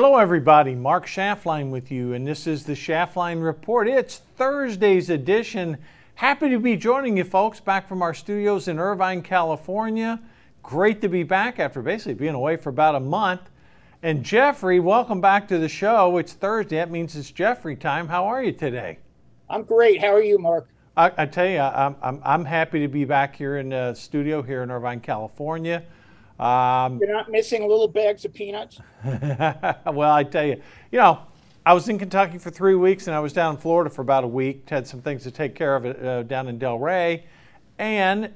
Hello everybody, Mark Schaftlein with you, and this is the Schaftlein Report. It's Thursday's edition. Happy to be joining you folks back from our studios in Irvine, California. Great to be back after basically being away for about a month. And Jeffrey, welcome back to the show. It's Thursday, that means it's Jeffrey time. How are you today? I'm great. How are you, Mark? I tell you, I'm happy to be back here in the studio here in Irvine, California. You're not missing little bags of peanuts? Well, I tell you, I was in Kentucky for 3 weeks and I was down in Florida for about a week. Had some things to take care of down in Delray. And,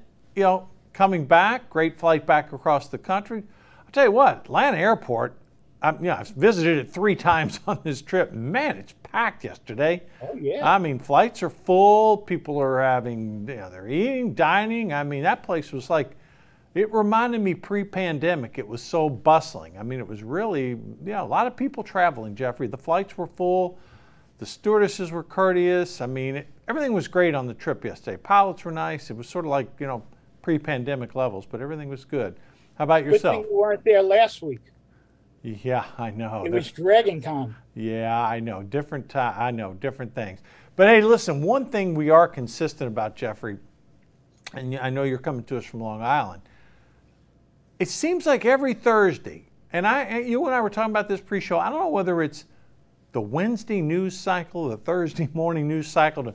coming back, great flight back across the country. I'll tell you what, Atlanta Airport, I've visited it 3 times on this trip. Man, it's packed yesterday. Oh, yeah. I mean, flights are full. People are having, they're eating, dining. I mean, that place was like, it reminded me pre-pandemic. It was so bustling. I mean, it was really, a lot of people traveling, Jeffrey. The flights were full. The stewardesses were courteous. I mean, everything was great on the trip yesterday. Pilots were nice. It was sort of like, pre-pandemic levels, but everything was good. How about yourself? Good thing you weren't there last week. Yeah, I know. It was Dragon Con. Yeah, I know. Different time. I know, different things. But hey, listen, one thing we are consistent about, Jeffrey, and I know you're coming to us from Long Island. It seems like every Thursday, and you and I were talking about this pre-show, I don't know whether it's the Wednesday news cycle, the Thursday morning news cycle to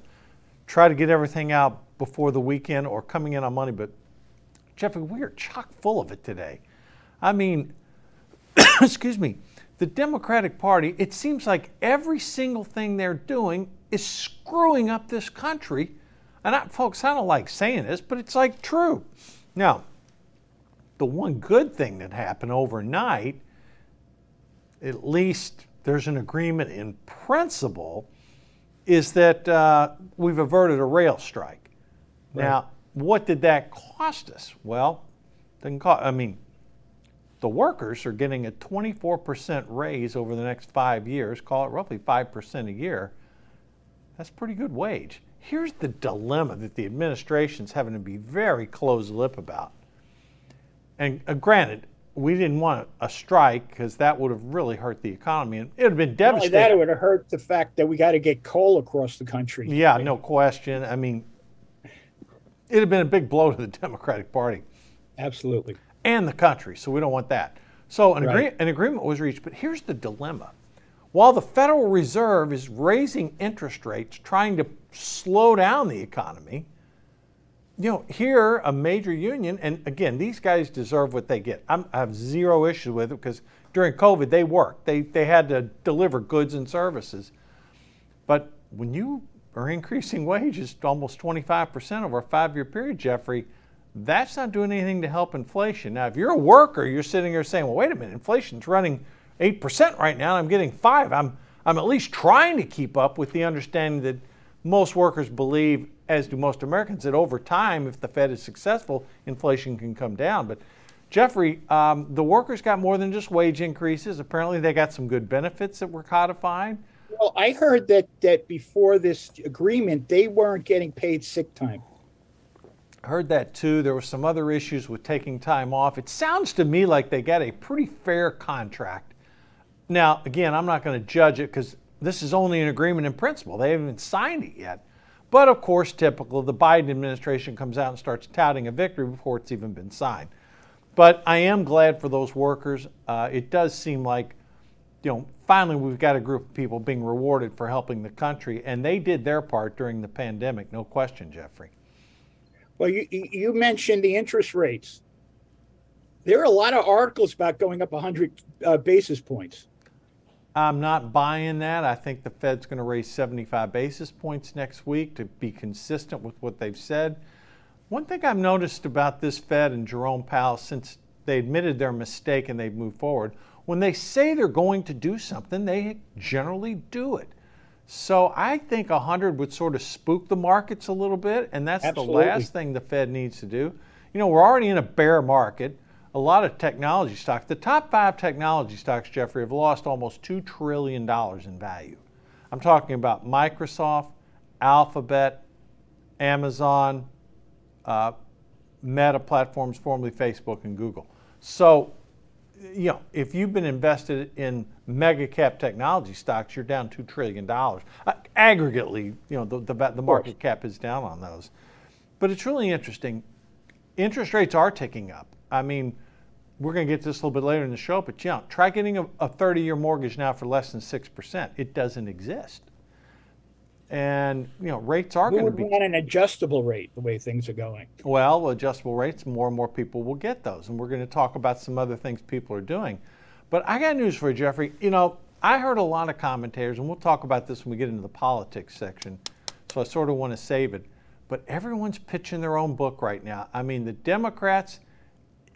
try to get everything out before the weekend or coming in on Monday, but Jeffrey, we are chock full of it today. I mean, excuse me, the Democratic Party, it seems like every single thing they're doing is screwing up this country. And folks, I don't like saying this, but it's like true. Now, the one good thing that happened overnight, at least there's an agreement in principle, is that we've averted a rail strike. Right. Now, what did that cost us? Well, the workers are getting a 24% raise over the next 5 years, call it roughly 5% a year. That's a pretty good wage. Here's the dilemma that the administration's having to be very close-lipped about. And granted, we didn't want a strike because that would have really hurt the economy, and it would have been devastating. Not only that, it would have hurt the fact that we got to get coal across the country. Yeah, no question. I mean, it'd have been a big blow to the Democratic Party. Absolutely. And the country, so we don't want that. So an agreement was reached, but here's the dilemma. While the Federal Reserve is raising interest rates, trying to slow down the economy, here, a major union, and again, these guys deserve what they get. I have zero issue with it because during COVID, they worked. They had to deliver goods and services. But when you are increasing wages to almost 25% over a 5-year period, Jeffrey, that's not doing anything to help inflation. Now, if you're a worker, you're sitting here saying, well, wait a minute, inflation's running 8% right now, and I'm getting 5%. I'm at least trying to keep up with the understanding that most workers believe, as do most Americans, that over time, if the Fed is successful, inflation can come down. But Jeffrey, the workers got more than just wage increases. Apparently, they got some good benefits that were codified. Well, I heard that before this agreement, they weren't getting paid sick time. I heard that too. There were some other issues with taking time off. It sounds to me like they got a pretty fair contract. Now, again, I'm not going to judge it because this is only an agreement in principle. They haven't even signed it yet. But of course, typical, the Biden administration comes out and starts touting a victory before it's even been signed. But I am glad for those workers. It does seem like, finally we've got a group of people being rewarded for helping the country, and they did their part during the pandemic, no question, Jeffrey. Well, you mentioned the interest rates. There are a lot of articles about going up 100 basis points. I'm not buying that. I think the Fed's going to raise 75 basis points next week to be consistent with what they've said. One thing I've noticed about this Fed and Jerome Powell, since they admitted their mistake and they've moved forward, when they say they're going to do something, they generally do it. So I think 100 would sort of spook the markets a little bit, and that's Absolutely. The last thing the Fed needs to do. We're already in a bear market. A lot of technology stocks, the top 5 technology stocks, Jeffrey, have lost almost $2 trillion in value. I'm talking about Microsoft, Alphabet, Amazon, Meta platforms, formerly Facebook and Google. So if you've been invested in mega cap technology stocks, you're down $2 trillion. Aggregately, the market cap is down on those. But it's really interesting. Interest rates are ticking up. I mean, we're going to get to this a little bit later in the show, but try getting a 30-year mortgage now for less than 6%. It doesn't exist. And, rates are going to be... We would want an adjustable rate the way things are going. Well, adjustable rates, more and more people will get those. And we're going to talk about some other things people are doing. But I got news for you, Jeffrey. I heard a lot of commentators, and we'll talk about this when we get into the politics section, so I sort of want to save it. But everyone's pitching their own book right now. I mean, the Democrats,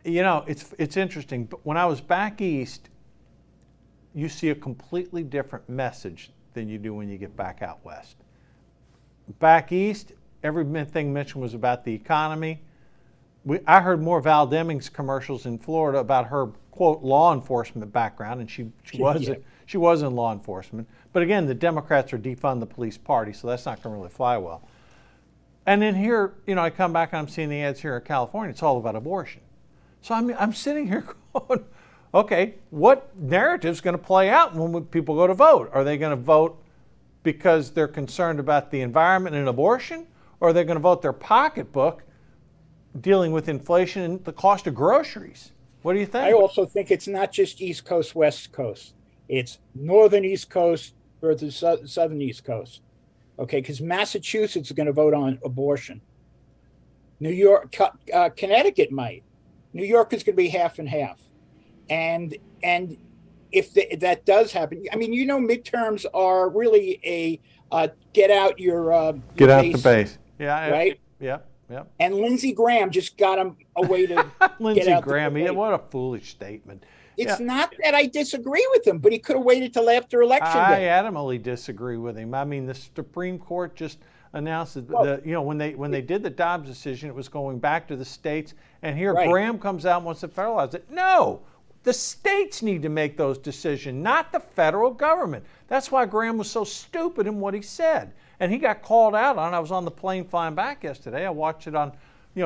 it's interesting. But when I was back east, you see a completely different message than you do when you get back out west. Back east, everything mentioned was about the economy. I heard more Val Demings commercials in Florida about her, quote, law enforcement background, and she was in law enforcement. But again, the Democrats are defund the police party, so that's not going to really fly well. And then here, I come back and I'm seeing the ads here in California. It's all about abortion. So I'm sitting here going, okay, what narrative's going to play out when people go to vote? Are they going to vote because they're concerned about the environment and abortion? Or are they going to vote their pocketbook dealing with inflation and the cost of groceries? What do you think? I also think it's not just East Coast, West Coast. It's Northern East Coast versus Southern East Coast. Okay, because Massachusetts is going to vote on abortion. New York, Connecticut might. New York is going to be half and half. And if that does happen, I mean, midterms are really a get out the base. Yeah. Right? Yep. And Lindsey Graham just got him a way to Lindsey Graham, what a foolish statement. It's not that I disagree with him, but he could have waited till after election day. I adamantly disagree with him. I mean, the Supreme Court just announced that when they did the Dobbs decision, it was going back to the states. And here Graham comes out and wants to federalize it. No, the states need to make those decisions, not the federal government. That's why Graham was so stupid in what he said. And he got called out on. I was on the plane flying back yesterday. I watched it on,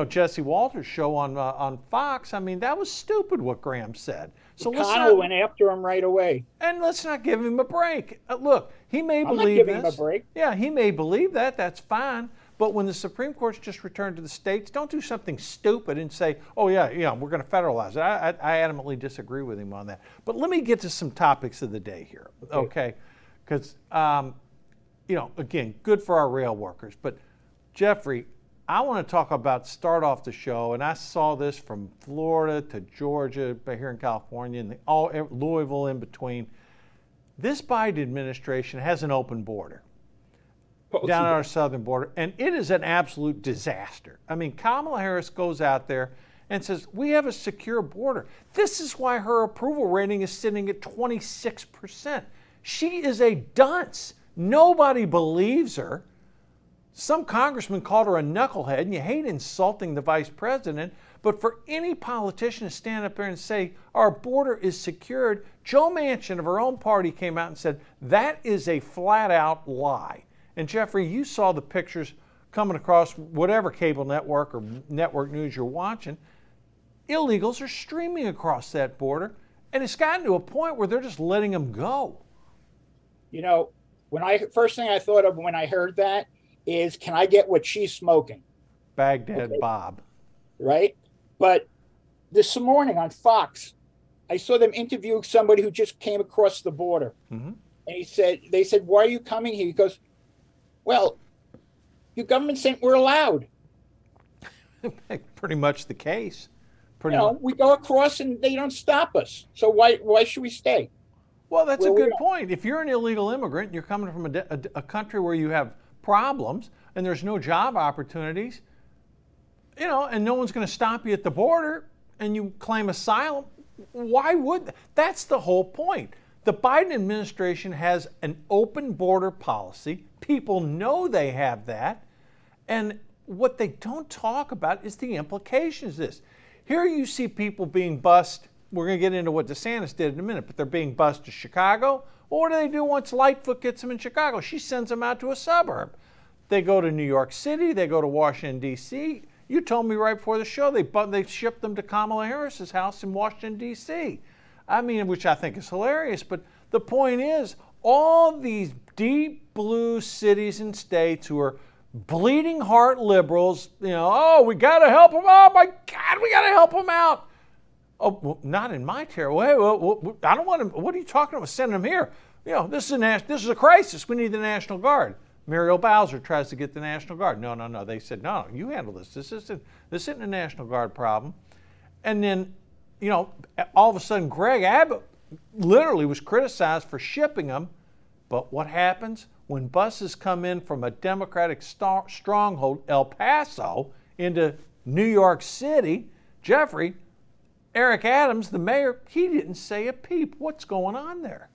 Jesse Walters' show on Fox. I mean, that was stupid what Graham said. So McConnell went after him right away. And let's not give him a break. Look, he may I'm believe not giving this. him a break. Yeah, he may believe that. That's fine. But when the Supreme Court's just returned to the states, don't do something stupid and say, oh, yeah, we're going to federalize it. I adamantly disagree with him on that. But let me get to some topics of the day here, okay? Because, again, good for our rail workers. But, Jeffrey, I want to start off the show, and I saw this from Florida to Georgia, here in California, and Louisville in between. This Biden administration has an open border down at our southern border, and it is an absolute disaster. I mean, Kamala Harris goes out there and says, we have a secure border. This is why her approval rating is sitting at 26%. She is a dunce. Nobody believes her. Some congressman called her a knucklehead, and you hate insulting the vice president, but for any politician to stand up there and say our border is secured, Joe Manchin of her own party came out and said that is a flat-out lie. And Jeffrey, you saw the pictures coming across whatever cable network or network news you're watching. Illegals are streaming across that border, and it's gotten to a point where they're just letting them go. First thing I thought of when I heard that is, can I get what she's smoking? Baghdad Bob. Right? But this morning on Fox, I saw them interview somebody who just came across the border. Mm-hmm. And they said, why are you coming here? He goes, well, your government said we're allowed. Pretty much the case. We go across and they don't stop us. So why should we stay? Well, that's a good point. If you're an illegal immigrant and you're coming from a country where you have problems and there's no job opportunities, and no one's going to stop you at the border and you claim asylum, why would? That's the whole point. The Biden administration has an open border policy. People know they have that. And what they don't talk about is the implications of this. Here you see people being bused. We're going to get into what DeSantis did in a minute, but they're being bused to Chicago. Well, what do they do once Lightfoot gets them in Chicago? She sends them out to a suburb. They go to New York City. They go to Washington, D.C. You told me right before the show they shipped them to Kamala Harris's house in Washington, D.C. I mean, which I think is hilarious. But the point is, all these deep blue cities and states who are bleeding heart liberals, oh, we got to help them. Oh my God, we got to help them out. Oh, well, not in my territory. Well, I don't want to. What are you talking about? Sending them here. This is a crisis. We need the National Guard. Muriel Bowser tries to get the National Guard. No. They said, no, you handle this. This isn't a National Guard problem. And then, all of a sudden, Greg Abbott literally was criticized for shipping them. But what happens when buses come in from a Democratic stronghold, El Paso, into New York City? Jeffrey, Eric Adams, the mayor, he didn't say a peep. What's going on there?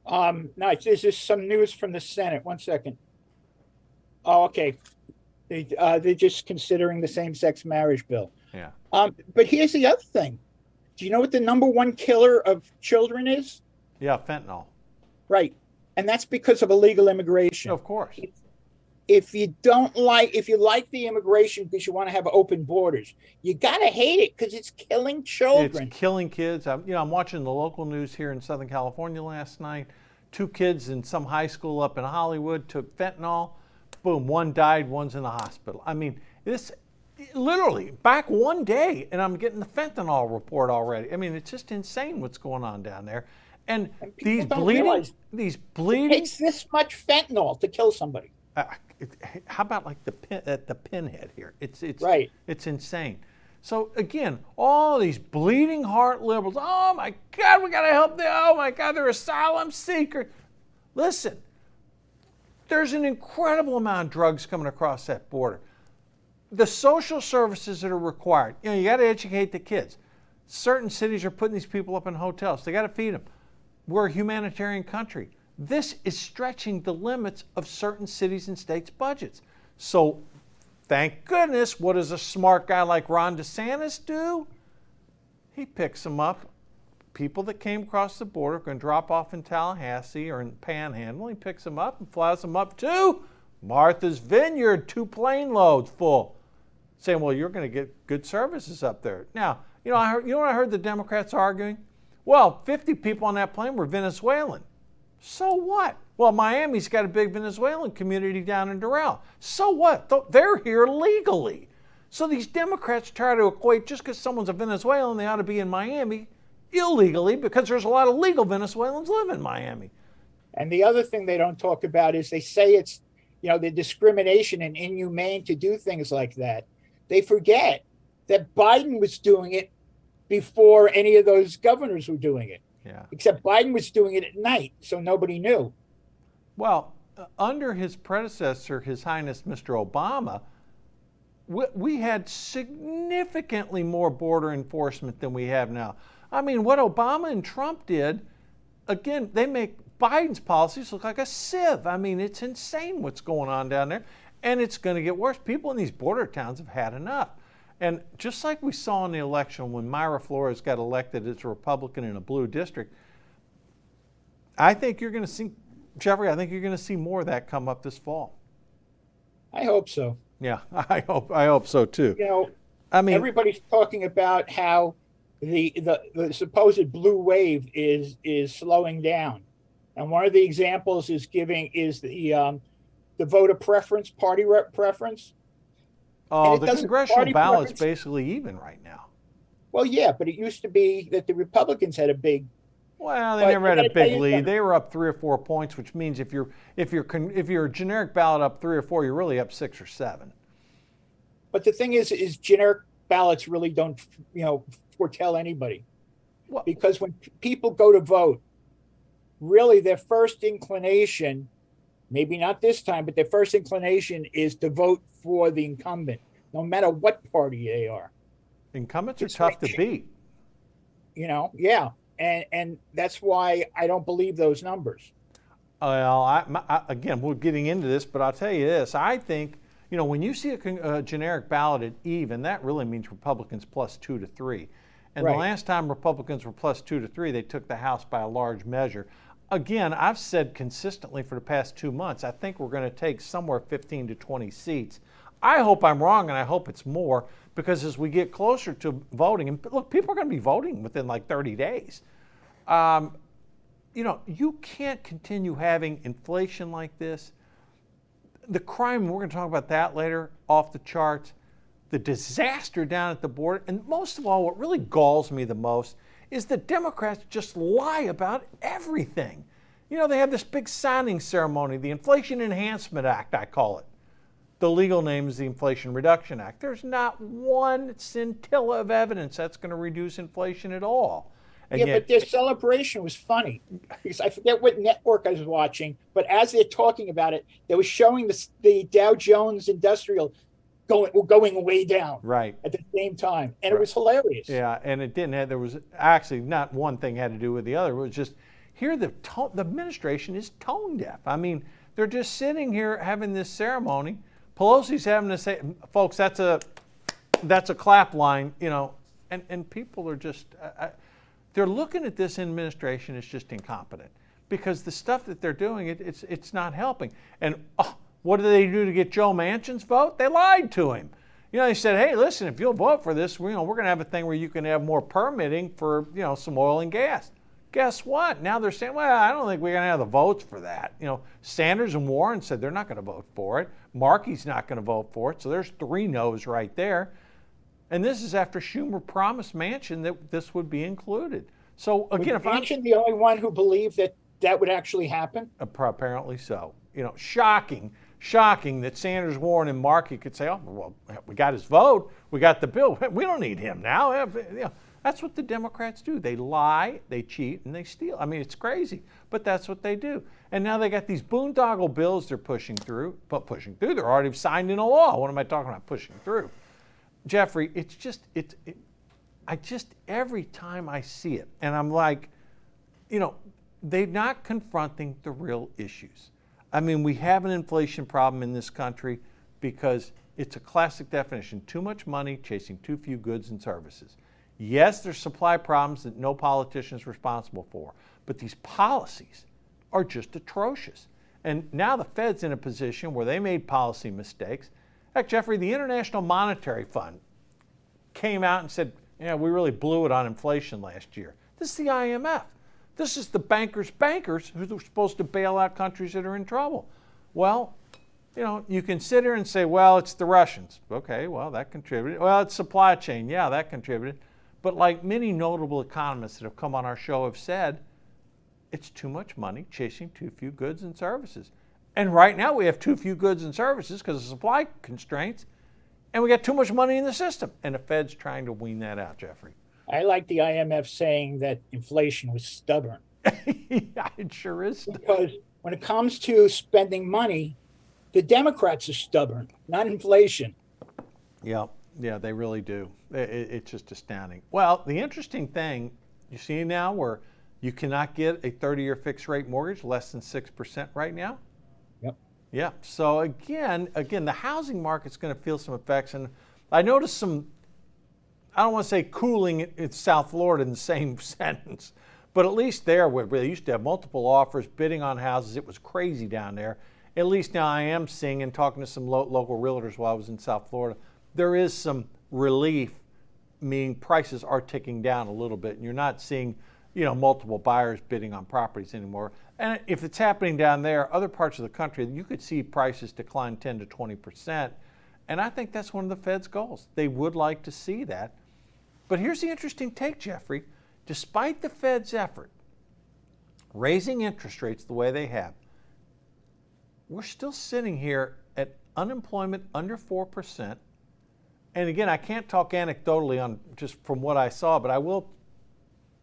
No, this is some news from the Senate. 1 second. Oh, okay. They're just considering the same-sex marriage bill. Yeah. But here's the other thing. Do you know what the number one killer of children is? Yeah, fentanyl. Right. And that's because of illegal immigration. Of course. If you like the immigration because you want to have open borders, you got to hate it because it's killing children. It's killing kids. I'm watching the local news here in Southern California last night. 2 kids in some high school up in Hollywood took fentanyl. Boom, one died, one's in the hospital. I mean, this literally back one day, and I'm getting the fentanyl report already. I mean, it's just insane what's going on down there. And these bleeding. It takes this much fentanyl to kill somebody. How about like the pinhead here? It's right. It's insane. So again, all these bleeding heart liberals. Oh my God, we got to help them. Oh my God, they're asylum seekers. Listen, there's an incredible amount of drugs coming across that border. The social services that are required. You got to educate the kids. Certain cities are putting these people up in hotels. They got to feed them. We're a humanitarian country. This is stretching the limits of certain cities and states' budgets. So, thank goodness, what does a smart guy like Ron DeSantis do? He picks them up. People that came across the border are going to drop off in Tallahassee or in Panhandle. He picks them up and flies them up to Martha's Vineyard, 2 plane loads full. Saying, well, you're going to get good services up there. Now, you know what I heard the Democrats arguing? Well, 50 people on that plane were Venezuelan. So what? Well, Miami's got a big Venezuelan community down in Doral. So what? They're here legally. So these Democrats try to equate just because someone's a Venezuelan, they ought to be in Miami illegally because there's a lot of legal Venezuelans live in Miami. And the other thing they don't talk about is they say it's, the discrimination and inhumane to do things like that. They forget that Biden was doing it before any of those governors were doing it. Yeah. Except Biden was doing it at night, so nobody knew. Well, under his predecessor, His Highness Mr. Obama, we had significantly more border enforcement than we have now. I mean, what Obama and Trump did, again, they make Biden's policies look like a sieve. I mean, it's insane what's going on down there, and it's going to get worse. People in these border towns have had enough. And just like we saw in the election when Myra Flores got elected as a Republican in a blue district, I think you're going to see, Jeffrey, I think you're going to see more of that come up this fall. I hope so. Yeah, I hope so too. I mean, everybody's talking about how the supposed blue wave is slowing down, and one of the examples is the voter preference, party preference. Oh, the congressional ballot's basically even right now. Well, yeah, but it used to be that the Republicans had a big. Well, they never had a big lead. They were up 3 or 4 points, which means if you're a generic ballot up 3 or 4, you're really up 6 or 7. But the thing is generic ballots really don't, foretell anybody, because when people go to vote, really their first inclination, maybe not this time, but their first inclination is to vote for the incumbent, no matter what party they are. Incumbents are tough to beat. Yeah. And that's why I don't believe those numbers. Well, again, we're getting into this, but I'll tell you this. I think, when you see a generic ballot at even, that really means Republicans plus 2 to 3. And the last time Republicans were plus 2 to 3, they took the House by a large measure. Again, I've said consistently for the past 2 months, I think we're going to take somewhere 15 to 20 seats. I hope I'm wrong, and I hope it's more, because as we get closer to voting, and look, people are going to be voting within like 30 days. You can't continue having inflation like this. The crime, we're going to talk about that later, off the charts. The disaster down at the border, and most of all, what really galls me the most is the Democrats just lie about everything. They have this big signing ceremony, the Inflation Enhancement Act, I call it. The legal name is the Inflation Reduction Act. There's not one scintilla of evidence that's going to reduce inflation at all. And yeah, yet, but their celebration was funny. Because I forget what network I was watching, but as they're talking about it, they were showing the Dow Jones Industrial going way down, right, at the same time, and right. It was hilarious. Yeah, and it didn't have. There was actually not one thing had to do with the other. It was just here the administration is tone deaf. I mean, they're just sitting here having this ceremony. Pelosi's having to say, folks, that's a clap line, and people are just they're looking at this administration as just incompetent, because the stuff that they're doing, it's not helping. And what did they do to get Joe Manchin's vote? They lied to him. They said, hey, listen, if you'll vote for this, we're going to have a thing where you can have more permitting for, some oil and gas. Guess what? Now they're saying, well, I don't think we're going to have the votes for that. Sanders and Warren said they're not going to vote for it. Markey's not going to vote for it. So there's 3 no's right there. And this is after Schumer promised Manchin that this would be included. So again, was Manchin the only one who believed that would actually happen? Apparently so. Shocking that Sanders, Warren, and Markey could say, oh, well, we got his vote, we got the bill, we don't need him now. That's what the Democrats do. They lie, they cheat, and they steal. I mean, it's crazy, but that's what they do. And now they got these boondoggle bills they're pushing through. They're already signed into law. What am I talking about pushing through? Jeffrey, every time I see it, and I'm like, they're not confronting the real issues. I mean, we have an inflation problem in this country because it's a classic definition: too much money chasing too few goods and services. Yes, there's supply problems that no politician is responsible for, but these policies are just atrocious. And now the Fed's in a position where they made policy mistakes. Heck, Jeffrey, the International Monetary Fund came out and said, yeah, we really blew it on inflation last year. This is the IMF. This is the bankers who are supposed to bail out countries that are in trouble. Well, you can sit here and say, well, it's the Russians. Okay, well, that contributed. Well, it's supply chain. Yeah, that contributed. But like many notable economists that have come on our show have said, it's too much money chasing too few goods and services. And right now we have too few goods and services because of supply constraints, and we got too much money in the system. And the Fed's trying to wean that out, Jeffrey. I like the IMF saying that inflation was stubborn. Yeah, it sure is. Because when it comes to spending money, the Democrats are stubborn, not inflation. Yeah, they really do. It's just astounding. Well, the interesting thing, you see now where you cannot get a 30-year fixed rate mortgage less than 6% right now? Yep. Yeah, so again, the housing market's going to feel some effects. And I noticed some, I don't want to say cooling in South Florida in the same sentence, but at least there, where they used to have multiple offers bidding on houses, it was crazy down there. At least now I am seeing, and talking to some local realtors while I was in South Florida, there is some relief, meaning prices are ticking down a little bit, and you're not seeing, multiple buyers bidding on properties anymore. And if it's happening down there, other parts of the country, you could see prices decline 10 to 20%. And I think that's one of the Fed's goals. They would like to see that. But here's the interesting take, Jeffrey. Despite the Fed's effort, raising interest rates the way they have, we're still sitting here at unemployment under 4%. And again, I can't talk anecdotally on just from what I saw, but I will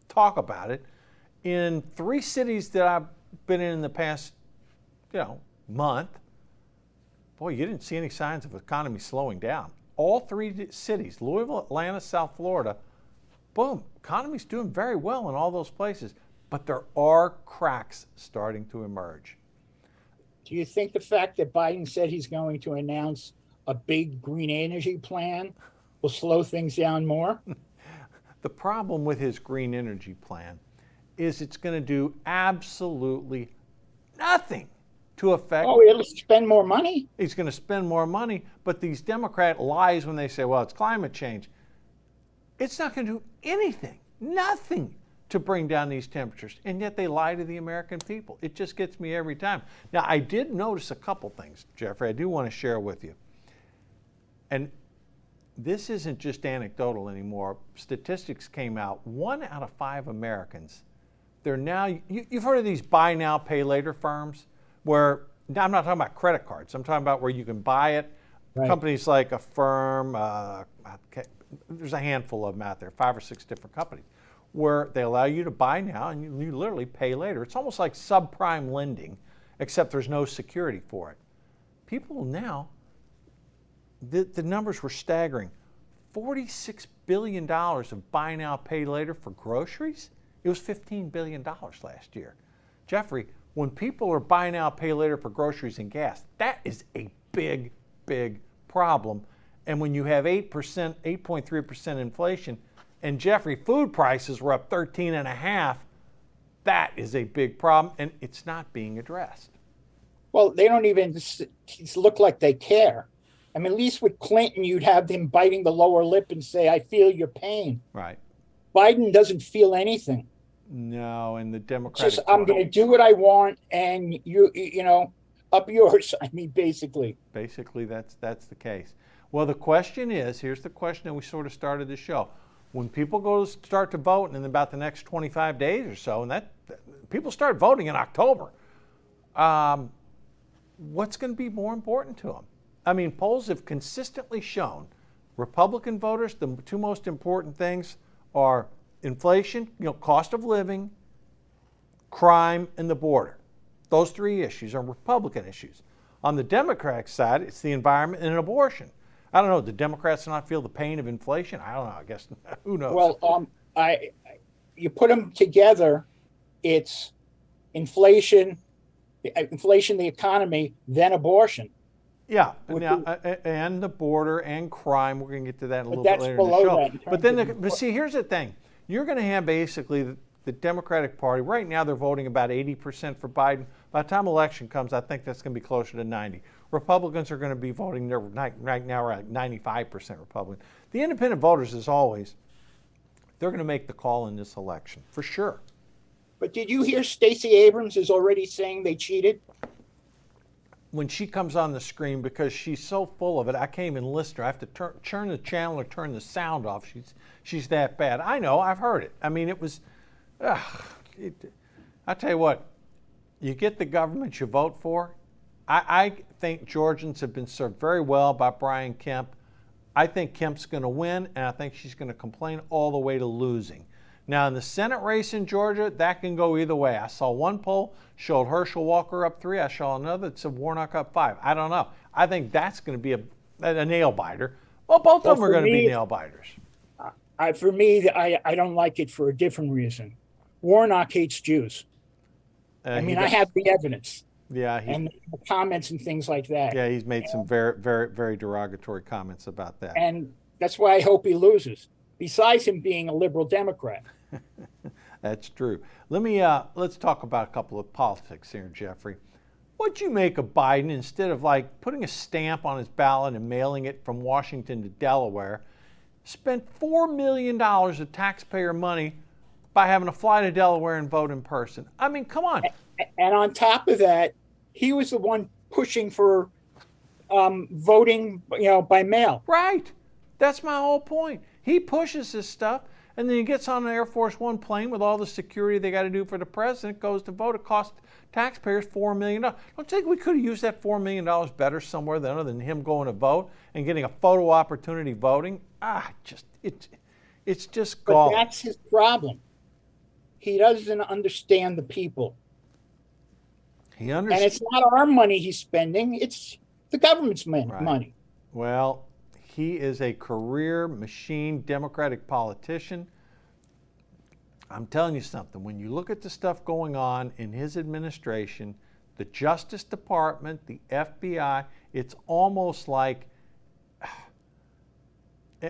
talk about it. In 3 cities that I've been in the past, month, boy, you didn't see any signs of the economy slowing down. All 3 cities, Louisville, Atlanta, South Florida, boom, economy's doing very well in all those places, but there are cracks starting to emerge. Do you think the fact that Biden said he's going to announce a big green energy plan will slow things down more? The problem with his green energy plan is it's going to do absolutely nothing to affect. Oh, it'll spend more money. He's going to spend more money. But these Democrat lies when they say, well, it's climate change. It's not going to do anything, nothing to bring down these temperatures. And yet they lie to the American people. It just gets me every time. Now, I did notice a couple things, Jeffrey, I do want to share with you. And this isn't just anecdotal anymore. Statistics came out. 1 out of 5 Americans, they're now, you've heard of these buy now, pay later firms where, now I'm not talking about credit cards. I'm talking about where you can buy it. Right. Companies like Affirm, there's a handful of them out there, 5 or 6 different companies, where they allow you to buy now and you literally pay later. It's almost like subprime lending, except there's no security for it. People now, the numbers were staggering. $46 billion of buy now, pay later for groceries? It was $15 billion last year. Jeffrey, when people are buy now, pay later for groceries and gas, that is a big, big problem. And when you have 8.3% inflation, and Jeffrey, food prices were up 13.5%, that is a big problem, and it's not being addressed. Well, they don't even look like they care. I mean, at least with Clinton, you'd have them biting the lower lip and say, I feel your pain. Right. Biden doesn't feel anything. No, and the Democratic Party, I'm going to do what I want, and you know, up yours. I mean, basically. Basically, that's the case. Well, the question is, here's the question that we sort of started the show. When people go to start to vote in about the next 25 days or so, and that people start voting in October, what's going to be more important to them? I mean, polls have consistently shown Republican voters, the 2 most important things are inflation, cost of living, crime, and the border. Those 3 issues are Republican issues. On the Democratic side, it's the environment and abortion. I don't know, do Democrats not feel the pain of inflation? I don't know, I guess, who knows? Well, you put them together, it's inflation, the economy, then abortion. Yeah, now, and the border and crime. We're going to get to that a little bit later in the show. But see, here's the thing. You're going to have basically the Democratic Party. Right now, they're voting about 80% for Biden. By the time election comes, I think that's going to be closer to 90. Republicans are going to be voting, right now we're at 95% Republican. The independent voters, as always, they're going to make the call in this election, for sure. But did you hear Stacey Abrams is already saying they cheated? When she comes on the screen, because she's so full of it, I can't even listen to her. I have to turn the channel or turn the sound off. She's that bad. I know, I've heard it. I mean, it was, I tell you what, you get the government you vote for. I think Georgians have been served very well by Brian Kemp. I think Kemp's going to win, and I think she's going to complain all the way to losing. Now, in the Senate race in Georgia, that can go either way. I saw one poll showed Herschel Walker up 3. I saw another that said Warnock up 5. I don't know. I think that's going to be a nail biter. Well, both of them are going to be nail biters. For me, I don't like it for a different reason. Warnock hates Jews. I have the evidence. Yeah, and the comments and things like that. Yeah, he's made some very, very, very derogatory comments about that. And that's why I hope he loses. Besides him being a liberal Democrat. That's true. Let's talk about a couple of politics here, Jeffrey. What'd you make of Biden, instead of like putting a stamp on his ballot and mailing it from Washington to Delaware, spent $4 million of taxpayer money by having to fly to Delaware and vote in person? I mean, come on. And on top of that, he was the one pushing for voting, by mail. Right. That's my whole point. He pushes this stuff, and then he gets on an Air Force One plane with all the security they got to do for the president, goes to vote. It costs taxpayers $4 million. Don't you think we could have used that $4 million better somewhere other than him going to vote and getting a photo opportunity voting? It's just galling. But that's his problem. He doesn't understand the people. And it's not our money he's spending. It's the government's money. Well, he is a career machine Democratic politician. I'm telling you something. When you look at the stuff going on in his administration, the Justice Department, the FBI, it's almost like,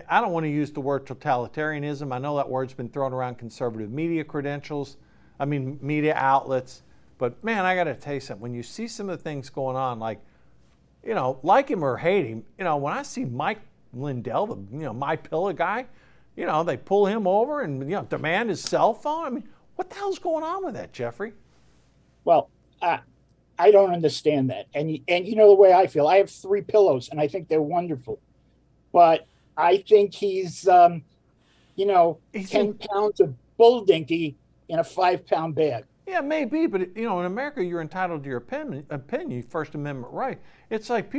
I don't want to use the word totalitarianism. I know that word's been thrown around conservative media outlets. But man, I got to tell you something. When you see some of the things going on, like, like him or hate him, when I see Mike Lindell, the My Pillow guy, they pull him over and demand his cell phone. I mean, what the hell's going on with that, Jeffrey? Well, I don't understand that. And you know the way I feel. I have 3 pillows, and I think they're wonderful. But I think he's 10 pounds of bull dinky in a 5-pound bag. Yeah, maybe, but in America, you're entitled to your opinion, First Amendment right. It's like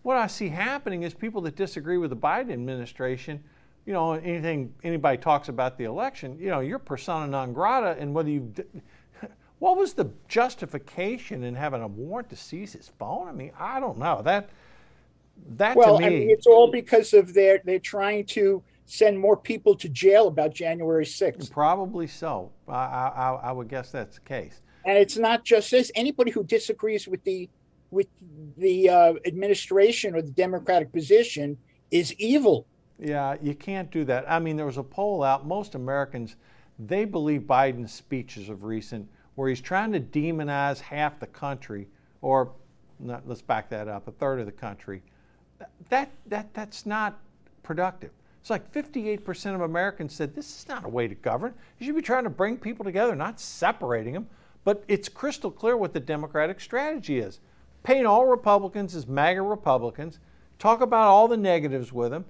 what I see happening is people that disagree with the Biden administration. Anything anybody talks about the election, you're persona non grata, and what was the justification in having a warrant to seize his phone? I mean, I don't know that. Well, to me, I mean, it's all because of they're trying to send more people to jail about January 6th. Probably so. I would guess that's the case. And it's not just this. Anybody who disagrees with the administration or the Democratic position is evil. Yeah, you can't do that. I mean, there was a poll out. Most Americans, they believe Biden's speeches of recent, where he's trying to demonize half the country, or let's back that up, a third of the country. That's not productive. It's like 58% of Americans said this is not a way to govern. You should be trying to bring people together, not separating them. But it's crystal clear what the Democratic strategy is. Paint all Republicans as MAGA Republicans. Talk about all the negatives with them.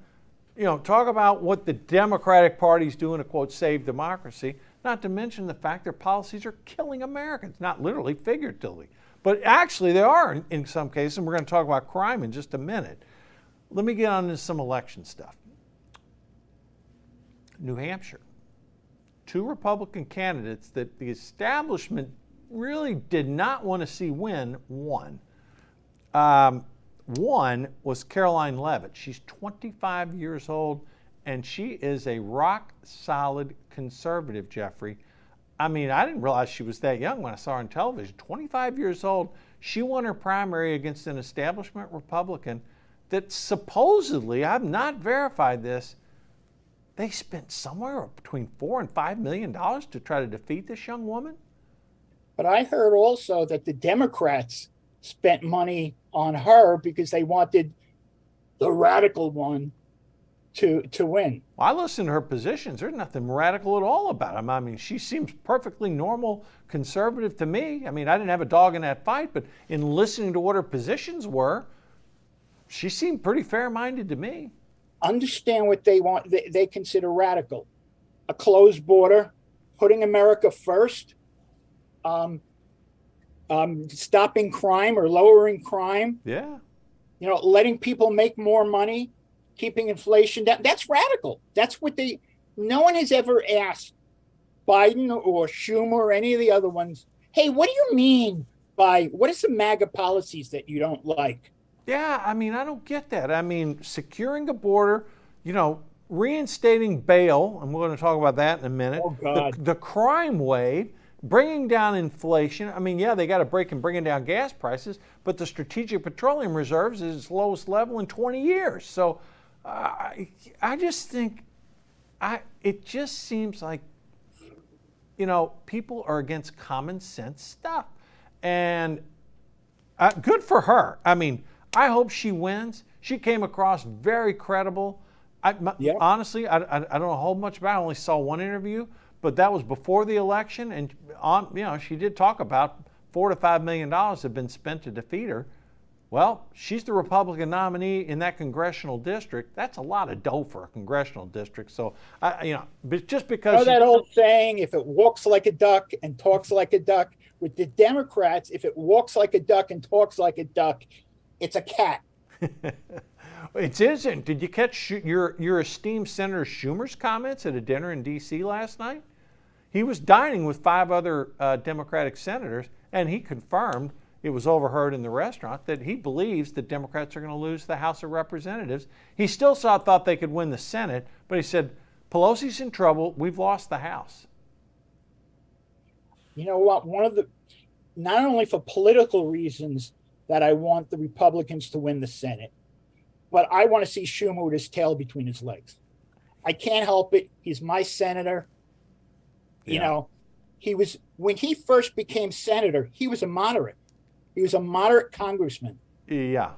Talk about what the Democratic Party's doing to, quote, save democracy, not to mention the fact their policies are killing Americans, not literally, figuratively. But actually they are in some cases, and we're going to talk about crime in just a minute. Let me get on to some election stuff. New Hampshire. 2 Republican candidates that the establishment really did not want to see win won. One was Caroline Leavitt. She's 25 years old, and she is a rock-solid conservative, Jeffrey. I mean, I didn't realize she was that young when I saw her on television. 25 years old. She won her primary against an establishment Republican that supposedly, I've not verified this, they spent somewhere between $4 and $5 million to try to defeat this young woman. But I heard also that the Democrats spent money on her because they wanted the radical one to win. Well, I listened to her positions. There's nothing radical at all about him. I mean, she seems perfectly normal, conservative to me. I mean, I didn't have a dog in that fight, but in listening to what her positions were, she seemed pretty fair-minded to me. Understand what they want. They consider radical: a closed border, putting America first, stopping crime or lowering crime. Yeah. Letting people make more money, keeping inflation down. That's radical. That's what no one has ever asked Biden or Schumer or any of the other ones, hey, what do you mean by, what is the MAGA policies that you don't like? Yeah, I mean, I don't get that. I mean, securing a border, reinstating bail, and we're going to talk about that in a minute. Oh, God. The crime wave, bringing down inflation. I mean, yeah, they got to bringing down gas prices, but the Strategic Petroleum Reserves is its lowest level in 20 years. So I just think it just seems like, people are against common sense stuff. And good for her. I mean, I hope she wins. She came across very credible. Honestly, I don't know a whole much about it. I only saw one interview, but that was before the election. And she did talk about $4 to $5 million have been spent to defeat her. Well, she's the Republican nominee in that congressional district. That's a lot of dough for a congressional district. So, but just because that old saying, if it walks like a duck and talks like a duck, with the Democrats, if it walks like a duck and talks like a duck, it's a cat. It isn't. Did you catch your esteemed Senator Schumer's comments at a dinner in D.C. last night? He was dining with 5 other Democratic senators, and he confirmed, it was overheard in the restaurant, that he believes that Democrats are going to lose the House of Representatives. He still thought they could win the Senate, but he said, Pelosi's in trouble. We've lost the House. You know what? Not only for political reasons that I want the Republicans to win the Senate, but I want to see Schumer with his tail between his legs. I can't help it. He's my senator. when he first became senator, he was a moderate. He was a moderate congressman. Yeah.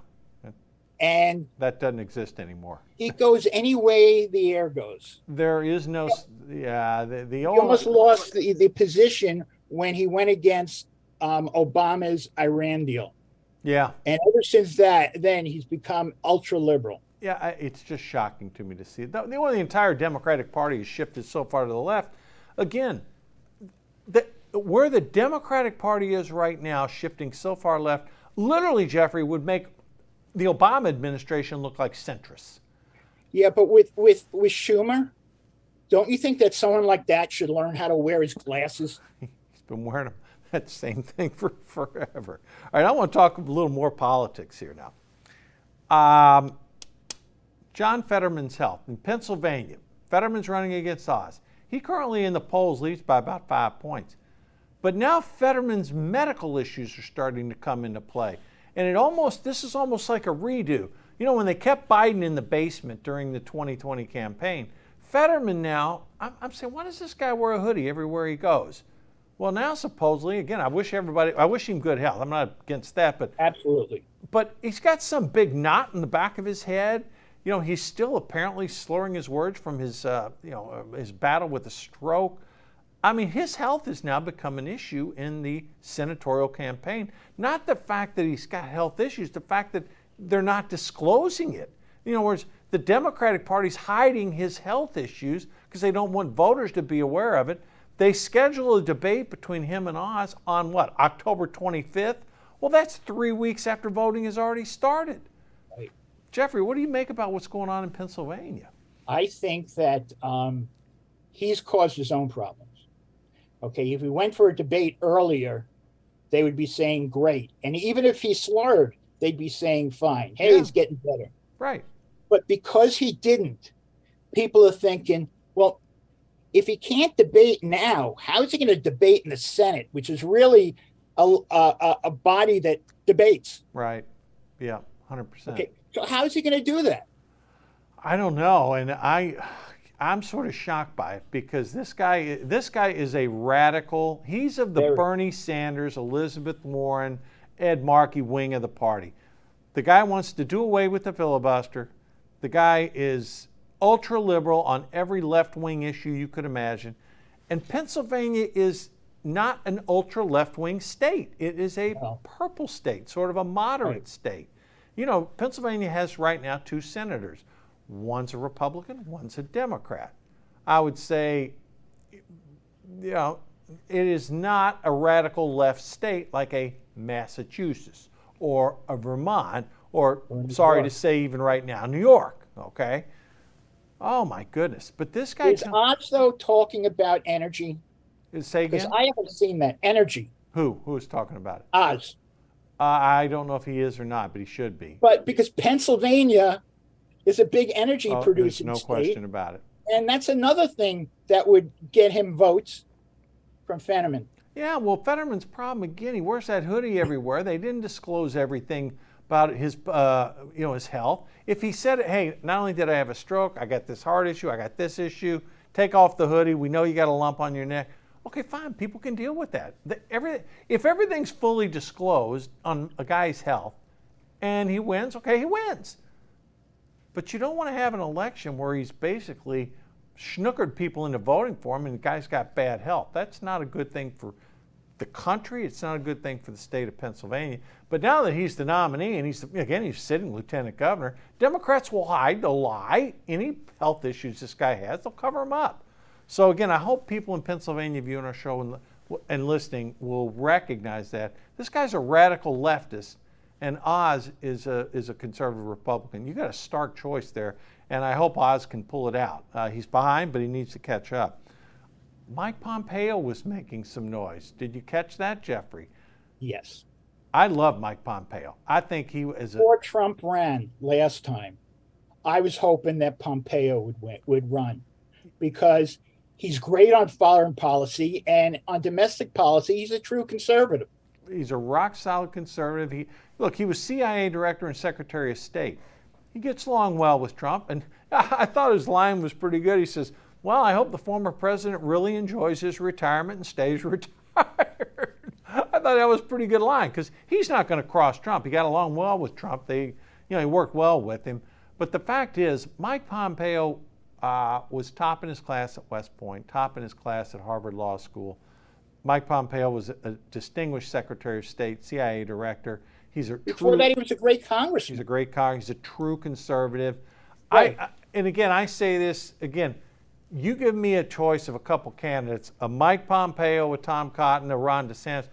And that doesn't exist anymore. He goes any way the air goes. There is no, yeah, the old. He almost lost the position when he went against Obama's Iran deal. Yeah. And ever since then he's become ultra liberal. Yeah, it's just shocking to me to see it. The entire Democratic Party has shifted so far to the left. Again, where the Democratic Party is right now, shifting so far left, literally, Jeffrey, would make the Obama administration look like centrists. Yeah, but with Schumer, don't you think that someone like that should learn how to wear his glasses? He's been wearing them, that same thing for forever. All right, I want to talk a little more politics here now. John Fetterman's health in Pennsylvania. Fetterman's running against Oz. He currently in the polls leads by about 5 points. But now Fetterman's medical issues are starting to come into play. And this is almost like a redo. You know, when they kept Biden in the basement during the 2020 campaign, Fetterman now, I'm saying, why does this guy wear a hoodie everywhere he goes? Well, now supposedly, again, I wish him good health. I'm not against that, but absolutely. But he's got some big knot in the back of his head. You know, he's still apparently slurring his words from his battle with a stroke. I mean, his health has now become an issue in the senatorial campaign. Not the fact that he's got health issues, the fact that they're not disclosing it. In other words, the Democratic Party's hiding his health issues because they don't want voters to be aware of it. They schedule a debate between him and Oz on what, October 25th? Well, that's 3 weeks after voting has already started. Right. Jeffrey, what do you make about what's going on in Pennsylvania? I think that he's caused his own problems. Okay, if we went for a debate earlier, they would be saying great. And even if he slurred, they'd be saying fine. Hey, yeah. He's getting better. Right. But because he didn't, people are thinking, well, if he can't debate now, how is he going to debate in the Senate, which is really a body that debates? Right. Yeah, 100%. Okay, so how is he going to do that? I don't know, and I'm sort of shocked by it because this guy is a radical. He's of the Bernie Sanders, Elizabeth Warren, Ed Markey wing of the party. The guy wants to do away with the filibuster. The guy is ultra liberal on every left-wing issue you could imagine. And Pennsylvania is not an ultra left-wing state. It is a purple state, sort of a moderate state. You know, Pennsylvania has right now 2 senators. One's a Republican, one's a Democrat. I would say, you know, it is not a radical left state like a Massachusetts or a Vermont or sorry to say even right now, New York, okay? Oh my goodness. But this guy... Is Oz, though, talking about energy? Say again? Because I haven't seen that. Energy. Who? Who is talking about it? Oz. I don't know if he is or not, but he should be. But because Pennsylvania is a big energy producing there's no question about it. And that's another thing that would get him votes from Fetterman. Yeah, well, Fetterman's problem, again, he wears that hoodie everywhere. They didn't disclose everything about his, his health. If he said, hey, not only did I have a stroke, I got this heart issue, I got this issue, take off the hoodie, we know you got a lump on your neck. Okay, fine, people can deal with that. If everything's fully disclosed on a guy's health and he wins, okay, he wins. But you don't want to have an election where he's basically snookered people into voting for him and the guy's got bad health. That's not a good thing for the country. It's not a good thing for the state of Pennsylvania. But now that he's the nominee and he's sitting lieutenant governor, Democrats will hide, they'll lie. Any health issues this guy has, they'll cover him up. So again, I hope people in Pennsylvania viewing our show and listening will recognize that. This guy's a radical leftist. And Oz is a conservative Republican. You got a stark choice there, and I hope Oz can pull it out. He's behind, but he needs to catch up. Mike Pompeo was making some noise. Did you catch that, Jeffrey? Yes. I love Mike Pompeo. I think he is before Trump ran last time. I was hoping that Pompeo would run because he's great on foreign policy, and on domestic policy, he's a true conservative. He's a rock-solid conservative. He was CIA director and Secretary of State. He gets along well with Trump, and I thought his line was pretty good. He says, Well, I hope the former president really enjoys his retirement and stays retired. I thought that was a pretty good line because he's not going to cross Trump. He got along well with Trump. He worked well with him. But the fact is, Mike Pompeo was top in his class at West Point, top in his class at Harvard Law School. Mike Pompeo was a distinguished Secretary of State, CIA director. Before that, he was a great congressman. He's a great congressman. He's a true conservative. Right. And again, I say this again. You give me a choice of a couple candidates, a Mike Pompeo, a Tom Cotton, a Ron DeSantis.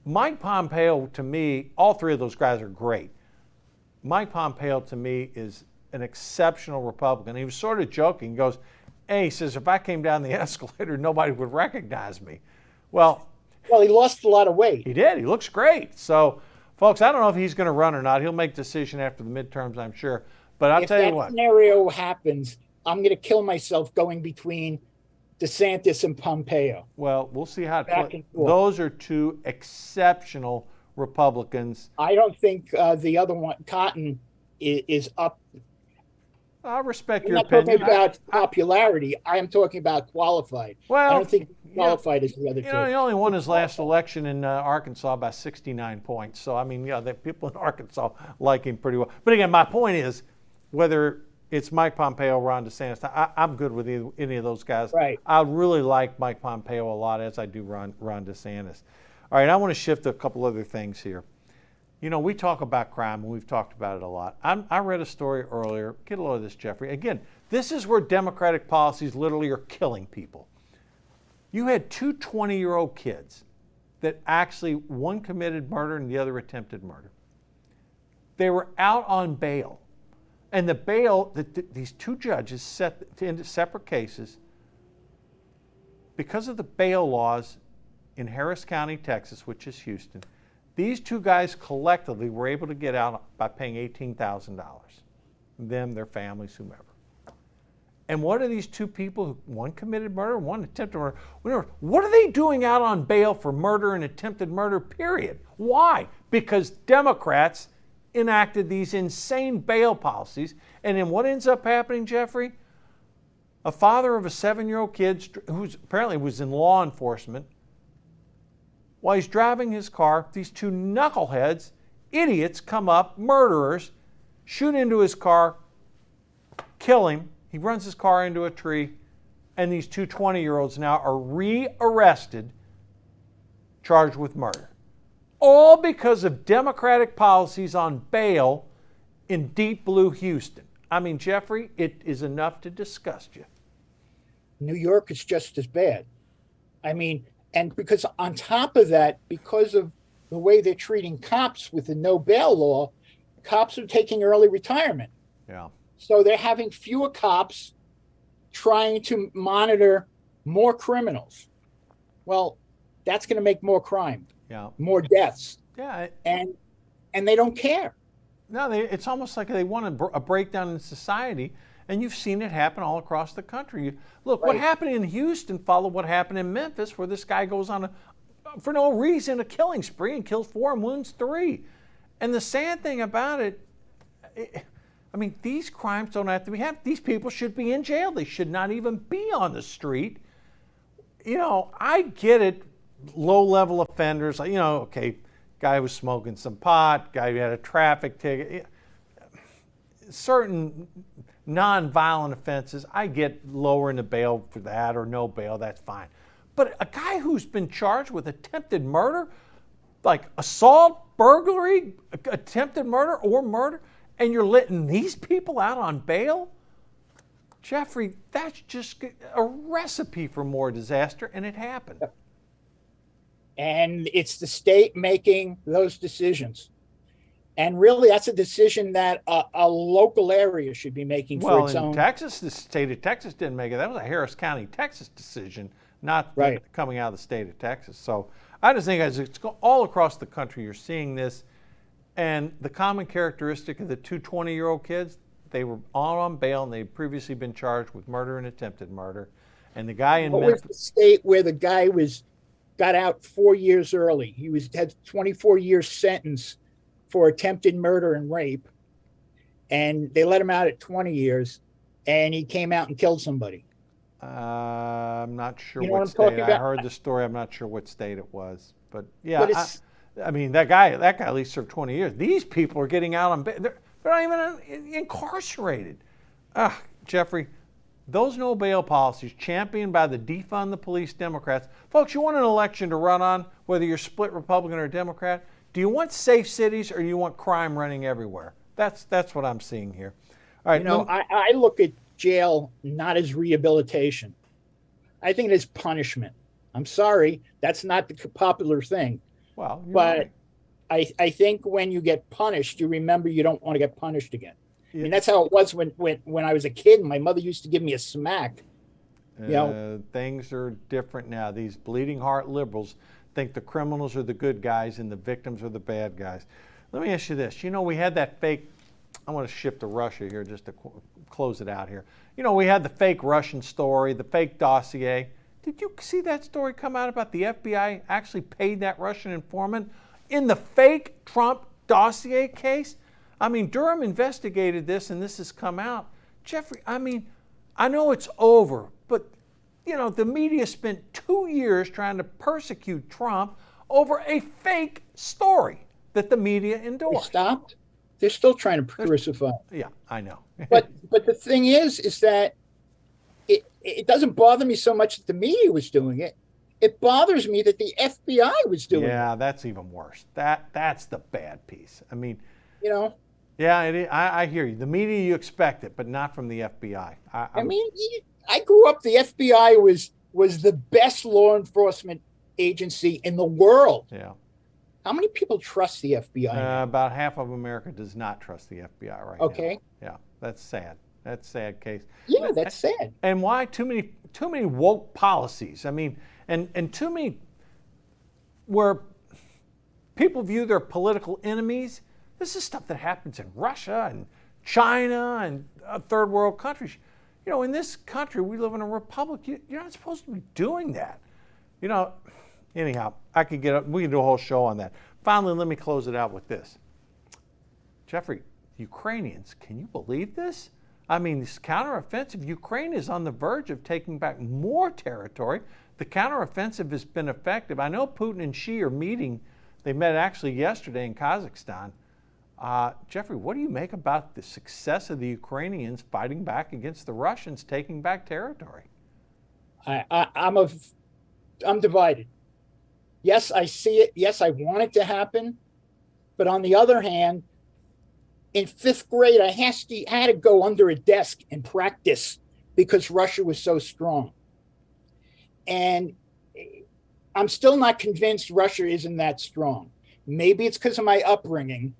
Mike Pompeo, to me, all three of those guys are great. Mike Pompeo, to me, is an exceptional Republican. He was sort of joking. He goes, hey, he says, if I came down the escalator, nobody would recognize me. Well, he lost a lot of weight. He did. He looks great. So, folks, I don't know if he's going to run or not. He'll make a decision after the midterms, I'm sure. But I'll tell you what. If that scenario happens, I'm going to kill myself going between DeSantis and Pompeo. Well, we'll see how it plays. Those are two exceptional Republicans. I don't think the other one, Cotton, is up. I respect I'm your not opinion. talking about popularity. I am talking about qualified. Well, I don't think qualified is the other two. He only won his last election in Arkansas by 69 points. So, I mean, the people in Arkansas like him pretty well. But again, my point is, whether it's Mike Pompeo or Ron DeSantis, I'm good with any of those guys. Right. I really like Mike Pompeo a lot, as I do Ron DeSantis. All right, I want to shift to a couple other things here. We talk about crime, and we've talked about it a lot. I read a story earlier. Get a load of this, Jeffrey. Again, this is where Democratic policies literally are killing people. You had two 20-year-old kids that actually, one committed murder and the other attempted murder. They were out on bail. And the bail that these two judges set into separate cases, because of the bail laws in Harris County, Texas, which is Houston, these two guys collectively were able to get out by paying $18,000. Them, their families, whomever. And what are these two people, one committed murder, one attempted murder, what are they doing out on bail for murder and attempted murder, period? Why? Because Democrats enacted these insane bail policies. And then what ends up happening, Jeffrey? A father of a 7-year-old kid who apparently was in law enforcement, while he's driving his car, these two knuckleheads, idiots, come up, murderers, shoot into his car, kill him. He runs his car into a tree, and these two 20-year-olds now are re-arrested, charged with murder. All because of Democratic policies on bail in deep blue Houston. I mean, Jeffrey, it is enough to disgust you. New York is just as bad. I mean, and because on top of that, because of the way they're treating cops with the no bail law, cops are taking early retirement. Yeah. So they're having fewer cops trying to monitor more criminals. Well, that's going to make more crime. Yeah. More deaths. Yeah. And they don't care. No, it's almost like they want a breakdown in society, and you've seen it happen all across the country. Look, What happened in Houston followed what happened in Memphis, where this guy goes on for no reason, a killing spree and kills 4 and wounds 3. And the sad thing about it, I mean, these crimes don't have to be happening. These people should be in jail. They should not even be on the street. I get it, low-level offenders, okay, guy was smoking some pot, guy who had a traffic ticket. Certain non-violent offenses, I get lowering the bail for that or no bail, that's fine. But a guy who's been charged with attempted murder, like assault, burglary, attempted murder, or murder, and you're letting these people out on bail? Jeffrey, that's just a recipe for more disaster, and it happened. And it's the state making those decisions. And really, that's a decision that a local area should be making for its own. Well, in Texas, the state of Texas didn't make it. That was a Harris County, Texas decision, not coming out of the state of Texas. So I just think as it's all across the country, you're seeing this. And the common characteristic of the two 20-year-old kids, they were all on bail, and they'd previously been charged with murder and attempted murder. And the guy in Memphis. What was the state where the guy got out 4 years early? He had 24-year sentence for attempted murder and rape, and they let him out at 20 years, and he came out and killed somebody. I'm not sure You know what what I'm state. talking I about? heard the story. I'm not sure what state it was. But yeah, But it's I mean, that guy at least served 20 years. These people are getting out on bail. They're not even incarcerated. Jeffrey, those no bail policies championed by the defund the police Democrats. Folks, you want an election to run on, whether you're split Republican or Democrat? Do you want safe cities or do you want crime running everywhere? That's what I'm seeing here. All right, I look at jail not as rehabilitation. I think it is punishment. I'm sorry, that's not the popular thing. well, you're But right. I think when you get punished, you remember you don't want to get punished again. I mean, It, that's how it was when I was a kid and my mother used to give me a smack. You know, Things are different now. These bleeding heart liberals think the criminals are the good guys and the victims are the bad guys. Let me ask you this. We had that fake, I want to shift to Russia here just to close it out here. We had the fake Russian story, the fake dossier. Did you see that story come out about the FBI actually paid that Russian informant in the fake Trump dossier case? I mean, Durham investigated this and this has come out. Jeffrey, I mean, I know it's over, but the media spent 2 years trying to persecute Trump over a fake story that the media they endorsed. stopped. They're still trying to crucify. Yeah, I know. But the thing is that it doesn't bother me so much that the media was doing it. It bothers me that the FBI was doing Yeah, it. that's even worse. That's the bad piece. I mean, You know, yeah, I hear you. The media, you expect it, but not from the FBI. I mean, I grew up. The FBI was the best law enforcement agency in the world. Yeah. How many people trust the FBI now? About half of America does not trust the FBI right Okay. now. Yeah, that's sad. That's a sad case. Yeah, that's sad. And why too many woke policies? I mean, and too many where people view their political enemies. This is stuff that happens in Russia and China and third world countries. In this country, we live in a republic. You're not supposed to be doing that. Anyhow, we can do a whole show on that. Finally, let me close it out with this. Jeffrey, Ukrainians, can you believe this? I mean, this counteroffensive, Ukraine is on the verge of taking back more territory. The counteroffensive has been effective. I know Putin and Xi are meeting. They met actually yesterday in Kazakhstan. Jeffrey, what do you make about the success of the Ukrainians fighting back against the Russians taking back territory? I'm divided. Yes, I see it. Yes, I want it to happen. But on the other hand, in fifth grade, I had to go under a desk and practice because Russia was so strong. And I'm still not convinced Russia isn't that strong. Maybe it's because of my upbringing,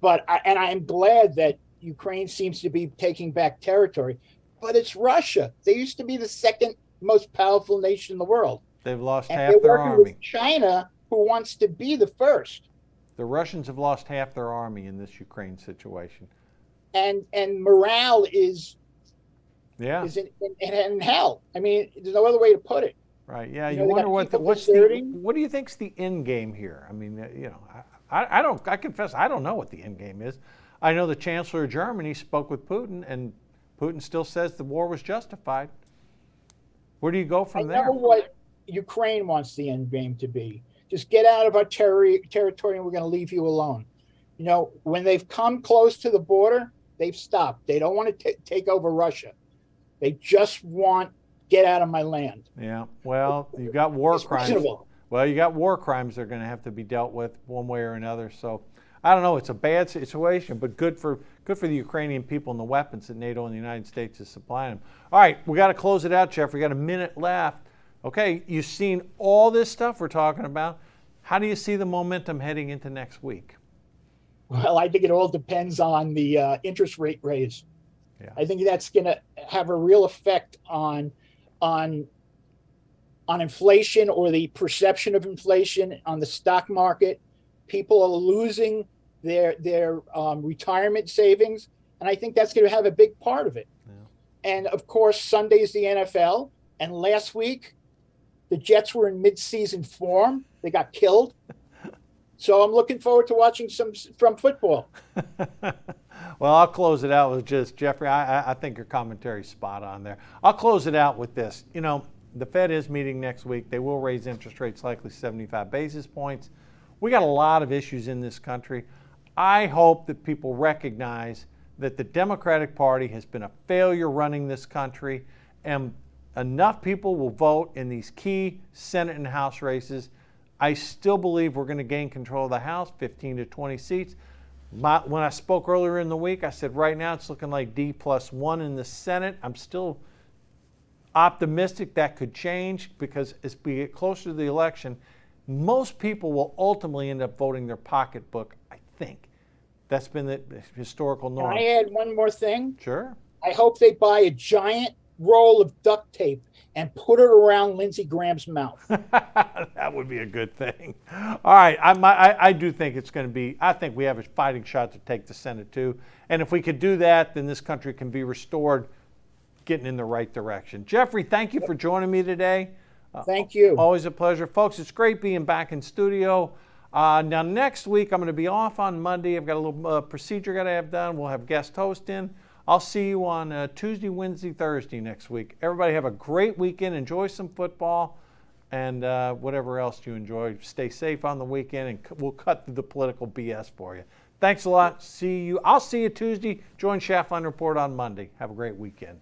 but I'm glad that Ukraine seems to be taking back territory. But it's Russia. They used to be the second most powerful nation in the world. They've lost And half they're their working army. with China, who wants to be the first. The Russians have lost half their army in this Ukraine situation. And morale is Yeah. in hell. I mean, there's no other way to put it. Right. Yeah. You You know, they wonder got what people deserting. what do you think's the end game here? I mean, I don't. I confess I don't know what the end game is. I know the Chancellor of Germany spoke with Putin, and Putin still says the war was justified. Where do you go from I there? know what Ukraine wants the end game to be. Just get out of our territory and we're going to leave you alone. When they've come close to the border, they've stopped. They don't want to take over Russia. They just want get out of my land. Yeah. Well, you got war It's crimes. reasonable. Well, you got war crimes that are going to have to be dealt with one way or another. So, I don't know. It's a bad situation, but good for the Ukrainian people and the weapons that NATO and the United States is supplying them. All right, we got to close it out, Jeff. We got a minute left. Okay, you've seen all this stuff we're talking about. How do you see the momentum heading into next week? Well, I think it all depends on the interest rate raise. Yeah. I think that's going to have a real effect on inflation or the perception of inflation on the stock market. People are losing their retirement savings, and I think that's going to have a big part of it. Yeah. And of course, Sunday's the NFL, and last week the Jets were in mid-season form. They got killed. So I'm looking forward to watching some from football. Well, I'll close it out with just, Jeffrey, I think your commentary's spot on there. I'll close it out with this. You know, the Fed is meeting next week. They will raise interest rates likely 75 basis points. We got a lot of issues in this country. I hope that people recognize that the Democratic Party has been a failure running this country, and enough people will vote in these key Senate and House races. I still believe we're going to gain control of the House, 15 to 20 seats. When I spoke earlier in the week, I said right now it's looking like D+1 in the Senate. I'm still optimistic that could change because as we get closer to the election, most people will ultimately end up voting their pocketbook, I think. That's been the historical norm. Can I add one more thing? Sure. I hope they buy a giant roll of duct tape and put it around Lindsey Graham's mouth. That would be a good thing. All right, I do think it's going to be, I think we have a fighting shot to take the Senate too. And if we could do that, then this country can be restored, getting in the right direction. Jeffrey, thank you for joining me today. Thank you. Always a pleasure. Folks, it's great being back in studio. Now, next week, I'm going to be off on Monday. I've got a little procedure got to have done. We'll have guest host in. I'll see you on Tuesday, Wednesday, Thursday next week. Everybody have a great weekend. Enjoy some football and whatever else you enjoy. Stay safe on the weekend, and we'll cut through the political BS for you. Thanks a lot. See you. I'll see you Tuesday. Join Schaftlein Report on Monday. Have a great weekend.